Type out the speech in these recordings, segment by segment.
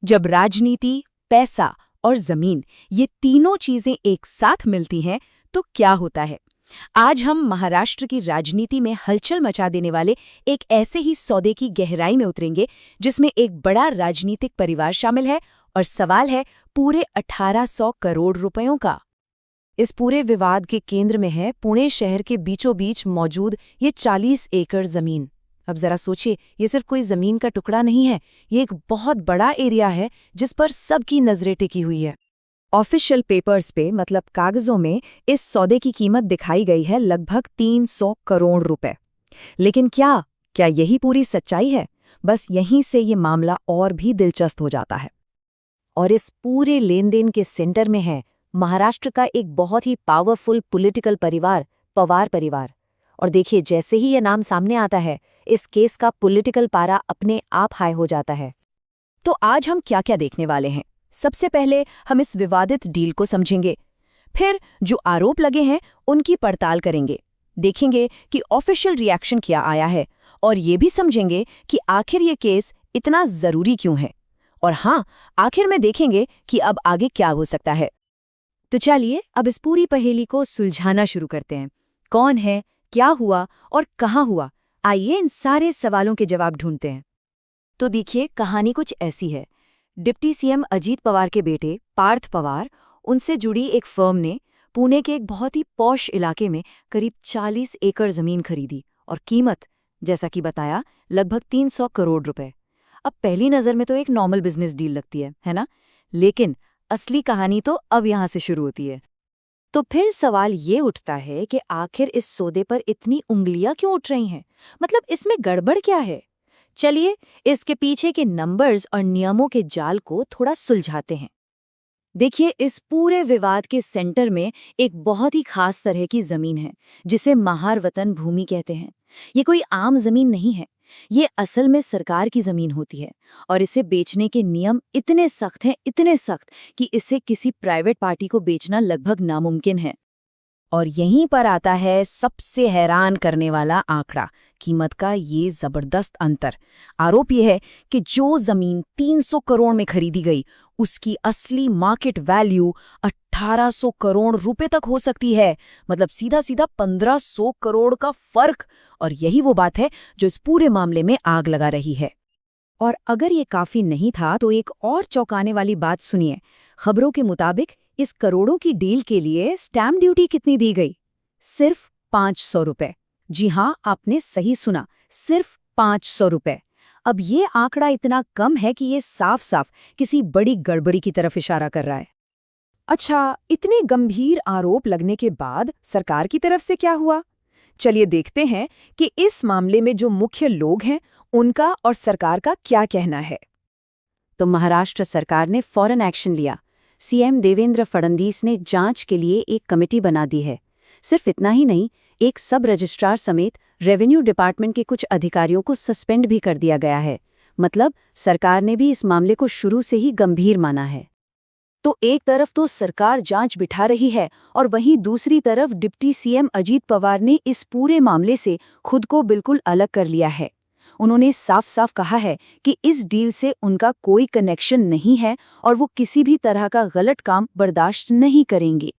जब राजनीति, पैसा और जमीन ये तीनों चीजें एक साथ मिलती हैं तो क्या होता है। आज हम महाराष्ट्र की राजनीति में हलचल मचा देने वाले एक ऐसे ही सौदे की गहराई में उतरेंगे जिसमें एक बड़ा राजनीतिक परिवार शामिल है और सवाल है पूरे 1800 करोड़ रुपयों का। इस पूरे विवाद के केंद्र में है पुणे शहर के बीचों बीच मौजूद ये 40 एकड़ जमीन। अब जरा सोचिए, ये सिर्फ कोई जमीन का टुकड़ा नहीं है, ये एक बहुत बड़ा एरिया है जिस पर सबकी नजरें टिकी हुई है। ऑफिशियल पेपर्स पे मतलब कागजों में इस सौदे की कीमत दिखाई गई है लगभग 300 करोड़ रुपए। लेकिन क्या यही पूरी सच्चाई है? बस यहीं से ये मामला और भी दिलचस्प हो जाता है। और इस पूरे लेन देन के सेंटर में है महाराष्ट्र का एक बहुत ही पावरफुल पॉलिटिकल परिवार, पवार परिवार। और देखिए, जैसे ही यह नाम सामने आता है, इस केस का पॉलिटिकल पारा अपने आप हाई हो जाता है। तो आज हम क्या देखने वाले हैं? सबसे पहले हम इस विवादित डील को समझेंगे, फिर जो आरोप लगे हैं उनकी पड़ताल करेंगे, देखेंगे कि ऑफिशियल रिएक्शन क्या आया है, और ये भी समझेंगे कि आखिर ये केस इतना जरूरी क्यों है। और हाँ, आखिर में देखेंगे कि अब आगे क्या हो सकता है। तो चलिए अब इस पूरी पहेली को सुलझाना शुरू करते हैं। कौन है, क्या हुआ और कहाँ हुआ? आइए इन सारे सवालों के जवाब ढूंढते हैं। तो देखिए, कहानी कुछ ऐसी है। डिप्टी सीएम अजीत पवार के बेटे पार्थ पवार, उनसे जुड़ी एक फर्म ने पुणे के एक बहुत ही पॉश इलाके में करीब 40 एकड़ जमीन खरीदी और कीमत, जैसा कि बताया, लगभग 300 करोड़ रुपए। अब पहली नज़र में तो एक नॉर्मल बिजनेस डील लगती है ना? लेकिन असली कहानी तो अब यहाँ से शुरू होती है। तो फिर सवाल ये उठता है कि आखिर इस सौदे पर इतनी उंगलियां क्यों उठ रही हैं? मतलब इसमें गड़बड़ क्या है? चलिए इसके पीछे के नंबर्स और नियमों के जाल को थोड़ा सुलझाते हैं। देखिए, इस पूरे विवाद के सेंटर में एक बहुत ही खास तरह की जमीन है जिसे महारवतन भूमि कहते हैं। ये कोई आम जमीन नहीं है, ये असल में सरकार की जमीन होती है और इसे बेचने के नियम इतने सख्त हैं, इतने सख्त कि इसे किसी प्राइवेट पार्टी को बेचना लगभग नामुमकिन है। और यहीं पर आता है सबसे हैरान करने वाला आंकड़ा, कीमत का ये जबरदस्त अंतर। आरोप ये है कि जो जमीन 300 करोड़ में खरीदी गई उसकी असली मार्केट वैल्यू 1800 करोड़ रुपए तक हो सकती है। मतलब सीधा सीधा 1500 करोड़ का फर्क। और यही वो बात है जो इस पूरे मामले में आग लगा रही है। और अगर ये काफी नहीं था तो एक और चौंकाने वाली बात सुनिए। खबरों के मुताबिक इस करोड़ों की डील के लिए स्टैम्प ड्यूटी कितनी दी गई? सिर्फ 500 रुपए। जी हाँ, आपने सही सुना, सिर्फ 500 रुपए। अब ये आंकड़ा इतना कम है कि ये साफ साफ किसी बड़ी गड़बड़ी की तरफ इशारा कर रहा है। अच्छा, इतने गंभीर आरोप लगने के बाद सरकार की तरफ से क्या हुआ? चलिए देखते हैं कि इस मामले में जो मुख्य लोग हैं उनका और सरकार का क्या कहना है। तो महाराष्ट्र सरकार ने फौरन एक्शन लिया। सीएम देवेंद्र फडणवीस ने जांच के लिए एक कमेटी बना दी है। सिर्फ इतना ही नहीं, एक सब रजिस्ट्रार समेत रेवेन्यू डिपार्टमेंट के कुछ अधिकारियों को सस्पेंड भी कर दिया गया है। मतलब सरकार ने भी इस मामले को शुरू से ही गंभीर माना है। तो एक तरफ तो सरकार जांच बिठा रही है और वहीं दूसरी तरफ डिप्टी सीएम अजीत पवार ने इस पूरे मामले से खुद को बिल्कुल अलग कर लिया है। उन्होंने साफ साफ कहा है कि इस डील से उनका कोई कनेक्शन नहीं है और वो किसी भी तरह का गलत काम बर्दाश्त नहीं करेंगे।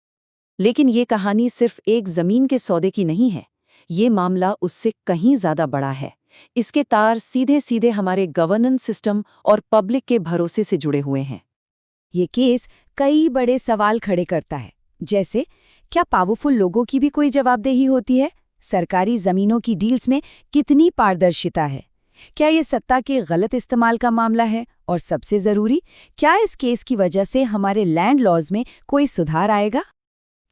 लेकिन ये कहानी सिर्फ एक जमीन के सौदे की नहीं है, ये मामला उससे कहीं ज्यादा बड़ा है। इसके तार सीधे सीधे हमारे गवर्नेंस सिस्टम और पब्लिक के भरोसे से जुड़े हुए हैं। ये केस कई बड़े सवाल खड़े करता है, जैसे क्या पावरफुल लोगों की भी कोई जवाबदेही होती है? सरकारी जमीनों की डील्स में कितनी पारदर्शिता है? क्या ये सत्ता के गलत इस्तेमाल का मामला है? और सबसे जरूरी, क्या इस केस की वजह से हमारे लैंड लॉज में कोई सुधार आएगा?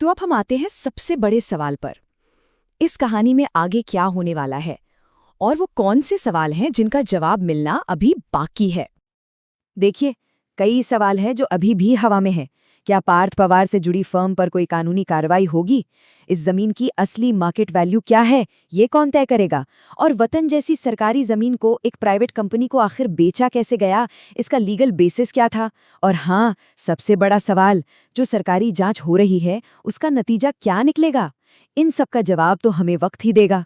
तो अब हम आते हैं सबसे बड़े सवाल पर। इस कहानी में आगे क्या होने वाला है और वो कौन से सवाल हैं जिनका जवाब मिलना अभी बाकी है? देखिए, कई सवाल हैं जो अभी भी हवा में हैं। क्या पार्थ पवार से जुड़ी फर्म पर कोई कानूनी कार्रवाई होगी? इस जमीन की असली मार्केट वैल्यू क्या है, ये कौन तय करेगा? और वतन जैसी सरकारी जमीन को एक प्राइवेट कंपनी को आखिर बेचा कैसे गया, इसका लीगल बेसिस क्या था? और हाँ, सबसे बड़ा सवाल, जो सरकारी जांच हो रही है उसका नतीजा क्या निकलेगा? इन सब का जवाब तो हमें वक्त ही देगा।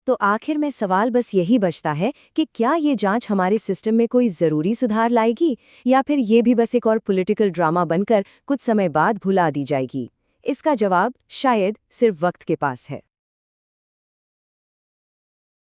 तो आखिर में सवाल बस यही बचता है कि क्या ये जांच हमारे सिस्टम में कोई ज़रूरी सुधार लाएगी, या फिर ये भी बस एक और पॉलिटिकल ड्रामा बनकर कुछ समय बाद भुला दी जाएगी। इसका जवाब शायद सिर्फ वक्त के पास है।